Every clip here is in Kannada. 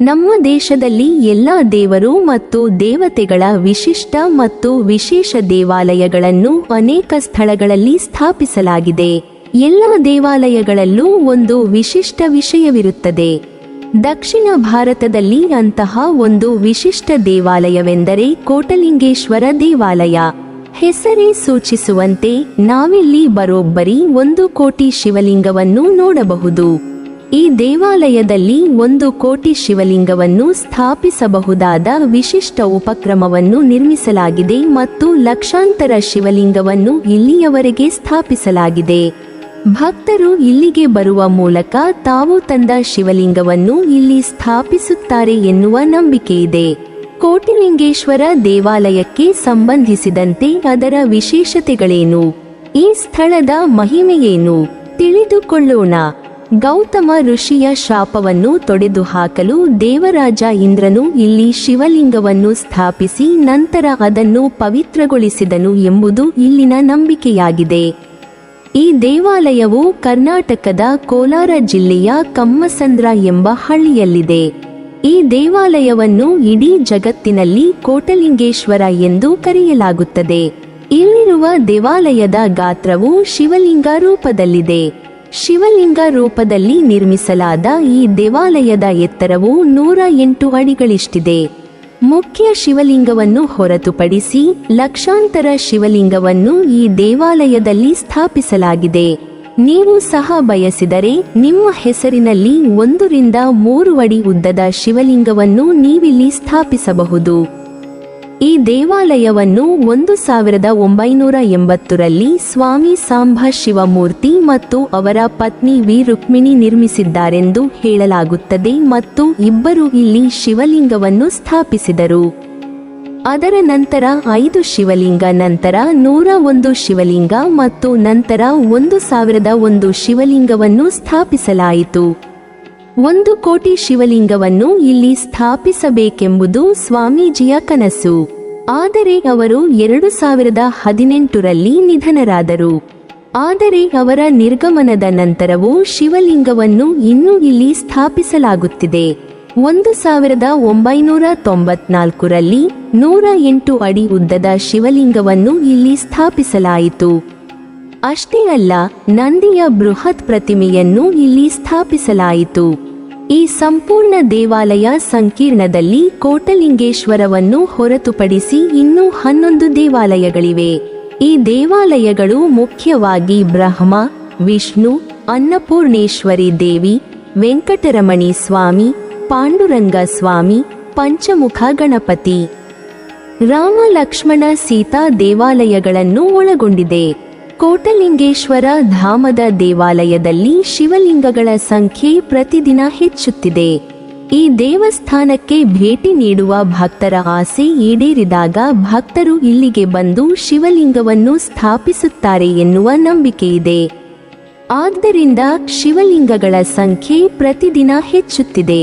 ನಮ್ಮ ದೇಶದಲ್ಲಿ ಎಲ್ಲ ದೇವರು ಮತ್ತು ದೇವತೆಗಳ ವಿಶಿಷ್ಟ ಮತ್ತು ವಿಶೇಷ ದೇವಾಲಯಗಳನ್ನು ಅನೇಕ ಸ್ಥಳಗಳಲ್ಲಿ ಸ್ಥಾಪಿಸಲಾಗಿದೆ. ಎಲ್ಲ ದೇವಾಲಯಗಳಲ್ಲೂ ಒಂದು ವಿಶಿಷ್ಟ ವಿಷಯವಿರುತ್ತದೆ. ದಕ್ಷಿಣ ಭಾರತದಲ್ಲಿ ಅಂತಹ ಒಂದು ವಿಶಿಷ್ಟ ದೇವಾಲಯವೆಂದರೆ ಕೋಟಲಿಂಗೇಶ್ವರ ದೇವಾಲಯ. ಹೆಸರೇ ಸೂಚಿಸುವಂತೆ ನಾವಿಲ್ಲಿ ಬರೋಬ್ಬರಿ 1 ಕೋಟಿ ಶಿವಲಿಂಗವನ್ನು ನೋಡಬಹುದು. ಈ ದೇವಾಲಯದಲ್ಲಿ 1 ಕೋಟಿ ಶಿವಲಿಂಗವನ್ನು ಸ್ಥಾಪಿಸಬಹುದಾದ ವಿಶಿಷ್ಟ ಉಪಕ್ರಮವನ್ನು ನಿರ್ಮಿಸಲಾಗಿದೆ ಮತ್ತು ಲಕ್ಷಾಂತರ ಶಿವಲಿಂಗವನ್ನು ಇಲ್ಲಿಯವರೆಗೆ ಸ್ಥಾಪಿಸಲಾಗಿದೆ. ಭಕ್ತರು ಇಲ್ಲಿಗೆ ಬರುವ ಮೂಲಕ ತಾವು ತಂದ ಶಿವಲಿಂಗವನ್ನು ಇಲ್ಲಿ ಸ್ಥಾಪಿಸುತ್ತಾರೆ ಎನ್ನುವ ನಂಬಿಕೆಯಿದೆ. ಕೋಟಿಲಿಂಗೇಶ್ವರ ದೇವಾಲಯಕ್ಕೆ ಸಂಬಂಧಿಸಿದಂತೆ ಅದರ ವಿಶೇಷತೆಗಳೇನು, ಈ ಸ್ಥಳದ ಮಹಿಮೆಯೇನು ತಿಳಿದುಕೊಳ್ಳೋಣ. ಗೌತಮ ಋಷಿಯ ಶಾಪವನ್ನು ತೊಡೆದುಹಾಕಲು ದೇವರಾಜ ಇಂದ್ರನು ಇಲ್ಲಿ ಶಿವಲಿಂಗವನ್ನು ಸ್ಥಾಪಿಸಿ ನಂತರ ಅದನ್ನು ಪವಿತ್ರಗೊಳಿಸಿದನು ಎಂಬುದು ಇಲ್ಲಿನ ನಂಬಿಕೆಯಾಗಿದೆ. ಈ ದೇವಾಲಯವು ಕರ್ನಾಟಕದ ಕೋಲಾರ ಜಿಲ್ಲೆಯ ಕಮ್ಮಸಂದ್ರ ಎಂಬ ಹಳ್ಳಿಯಲ್ಲಿದೆ. ಈ ದೇವಾಲಯವನ್ನು ಇಡೀ ಜಗತ್ತಿನಲ್ಲಿ ಕೋಟಲಿಂಗೇಶ್ವರ ಎಂದು ಕರೆಯಲಾಗುತ್ತದೆ. ಇಲ್ಲಿರುವ ದೇವಾಲಯದ ಗಾತ್ರವು ಶಿವಲಿಂಗ ರೂಪದಲ್ಲಿದೆ. ಶಿವಲಿಂಗ ರೂಪದಲ್ಲಿ ನಿರ್ಮಿಸಲಾದ ಈ ದೇವಾಲಯದ ಎತ್ತರವು 108 ಅಡಿಗಳಿಷ್ಟಿದೆ. ಮುಖ್ಯ ಶಿವಲಿಂಗವನ್ನು ಹೊರತುಪಡಿಸಿ ಲಕ್ಷಾಂತರ ಶಿವಲಿಂಗವನ್ನು ಈ ದೇವಾಲಯದಲ್ಲಿ ಸ್ಥಾಪಿಸಲಾಗಿದೆ. ನೀವು ಸಹ ಬಯಸಿದರೆ ನಿಮ್ಮ ಹೆಸರಿನಲ್ಲಿ 1 ರಿಂದ 3 ಅಡಿ ಉದ್ದದ ಶಿವಲಿಂಗವನ್ನು ನೀವಿಲ್ಲಿ ಸ್ಥಾಪಿಸಬಹುದು. ಈ ದೇವಾಲಯವನ್ನು 1980ರಲ್ಲಿ ಸ್ವಾಮಿ ಸಾಂಬ ಶಿವಮೂರ್ತಿ ಮತ್ತು ಅವರ ಪತ್ನಿ ವಿ ರುಕ್ಮಿಣಿ ನಿರ್ಮಿಸಿದ್ದಾರೆಂದು ಹೇಳಲಾಗುತ್ತದೆ ಮತ್ತು ಇಬ್ಬರು ಇಲ್ಲಿ ಶಿವಲಿಂಗವನ್ನು ಸ್ಥಾಪಿಸಿದರು. ಅದರ ನಂತರ 5 ಶಿವಲಿಂಗ, ನಂತರ 101 ಶಿವಲಿಂಗ ಮತ್ತು ನಂತರ 1001 ಶಿವಲಿಂಗವನ್ನು ಸ್ಥಾಪಿಸಲಾಯಿತು. 1 ಕೋಟಿ ಶಿವಲಿಂಗವನ್ನು ಇಲ್ಲಿ ಸ್ಥಾಪಿಸಬೇಕೆಂಬುದು ಸ್ವಾಮೀಜಿಯ ಕನಸು. ಆದರೆ ಅವರು 2018ರಲ್ಲಿ ನಿಧನರಾದರು. ಆದರೆ ಅವರ ನಿರ್ಗಮನದ ನಂತರವೂ ಶಿವಲಿಂಗವನ್ನು ಇನ್ನೂ ಇಲ್ಲಿ ಸ್ಥಾಪಿಸಲಾಗುತ್ತಿದೆ. 1994ರಲ್ಲಿ 108 ಅಡಿ ಉದ್ದದ ಶಿವಲಿಂಗವನ್ನು ಇಲ್ಲಿ ಸ್ಥಾಪಿಸಲಾಯಿತು. ಅಷ್ಟೇ ಅಲ್ಲ, ನಂದಿಯ ಬೃಹತ್ ಪ್ರತಿಮೆಯನ್ನು ಇಲ್ಲಿ ಸ್ಥಾಪಿಸಲಾಯಿತು. ಈ ಸಂಪೂರ್ಣ ದೇವಾಲಯ ಸಂಕೀರ್ಣದಲ್ಲಿ ಕೋಟಲಿಂಗೇಶ್ವರವನ್ನು ಹೊರತುಪಡಿಸಿ ಇನ್ನೂ 11 ದೇವಾಲಯಗಳಿವೆ. ಈ ದೇವಾಲಯಗಳು ಮುಖ್ಯವಾಗಿ ಬ್ರಹ್ಮ, ವಿಷ್ಣು, ಅನ್ನಪೂರ್ಣೇಶ್ವರಿ ದೇವಿ, ವೆಂಕಟರಮಣಿ ಸ್ವಾಮಿ, ಪಾಂಡುರಂಗ ಸ್ವಾಮಿ, ಪಂಚಮುಖ ಗಣಪತಿ, ರಾಮ ಲಕ್ಷ್ಮಣ ಸೀತಾ ದೇವಾಲಯಗಳನ್ನು ಒಳಗೊಂಡಿದೆ. ಕೋಟಲಿಂಗೇಶ್ವರ ಧಾಮದ ದೇವಾಲಯದಲ್ಲಿ ಶಿವಲಿಂಗಗಳ ಸಂಖ್ಯೆ ಪ್ರತಿದಿನ ಹೆಚ್ಚುತ್ತಿದೆ. ಈ ದೇವಸ್ಥಾನಕ್ಕೆ ಭೇಟಿ ನೀಡುವ ಭಕ್ತರ ಆಸೆ ಈಡೇರಿದಾಗ ಭಕ್ತರು ಇಲ್ಲಿಗೆ ಬಂದು ಶಿವಲಿಂಗವನ್ನು ಸ್ಥಾಪಿಸುತ್ತಾರೆ ಎನ್ನುವ ನಂಬಿಕೆಯಿದೆ. ಆದ್ದರಿಂದ ಶಿವಲಿಂಗಗಳ ಸಂಖ್ಯೆ ಪ್ರತಿದಿನ ಹೆಚ್ಚುತ್ತಿದೆ.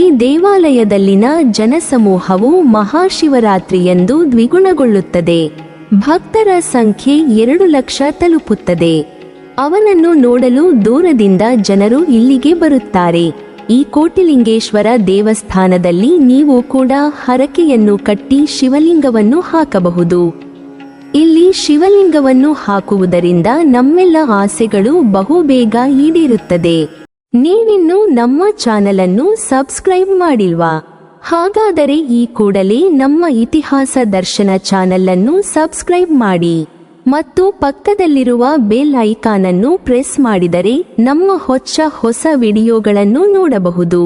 ಈ ದೇವಾಲಯದಲ್ಲಿನ ಜನಸಮೂಹವು ಮಹಾಶಿವರಾತ್ರಿಯಂದು ದ್ವಿಗುಣಗೊಳ್ಳುತ್ತದೆ. ಭಕ್ತರ ಸಂಖ್ಯೆ 2 ಲಕ್ಷ ತಲುಪುತ್ತದೆ. ಅವನನ್ನು ನೋಡಲು ದೂರದಿಂದ ಜನರು ಇಲ್ಲಿಗೆ ಬರುತ್ತಾರೆ. ಈ ಕೋಟಿಲಿಂಗೇಶ್ವರ ದೇವಸ್ಥಾನದಲ್ಲಿ ನೀವು ಕೂಡ ಹರಕೆಯನ್ನು ಕಟ್ಟಿ ಶಿವಲಿಂಗವನ್ನು ಹಾಕಬಹುದು. ಇಲ್ಲಿ ಶಿವಲಿಂಗವನ್ನು ಹಾಕುವುದರಿಂದ ನಮ್ಮೆಲ್ಲ ಆಸೆಗಳು ಬಹುಬೇಗ ಈಡೇರುತ್ತದೆ. ನೀವಿನ್ನೂ ನಮ್ಮ ಚಾನಲನ್ನು ಸಬ್ಸ್ಕ್ರೈಬ್ ಮಾಡಿಲ್ವಾ? ಹಾಗಾದರೆ ಈ ಕೂಡಲೇ ನಮ್ಮ ಇತಿಹಾಸ ದರ್ಶನ ಚಾನಲ್ ಅನ್ನು ಸಬ್ಸ್ಕ್ರೈಬ್ ಮಾಡಿ ಮತ್ತು ಪಕ್ಕದಲ್ಲಿರುವ ಬೆಲ್ ಐಕಾನ್ ಅನ್ನು ಪ್ರೆಸ್ ಮಾಡಿದರೆ ನಮ್ಮ ಹೊಸ ವಿಡಿಯೋಗಳನ್ನು ನೋಡಬಹುದು.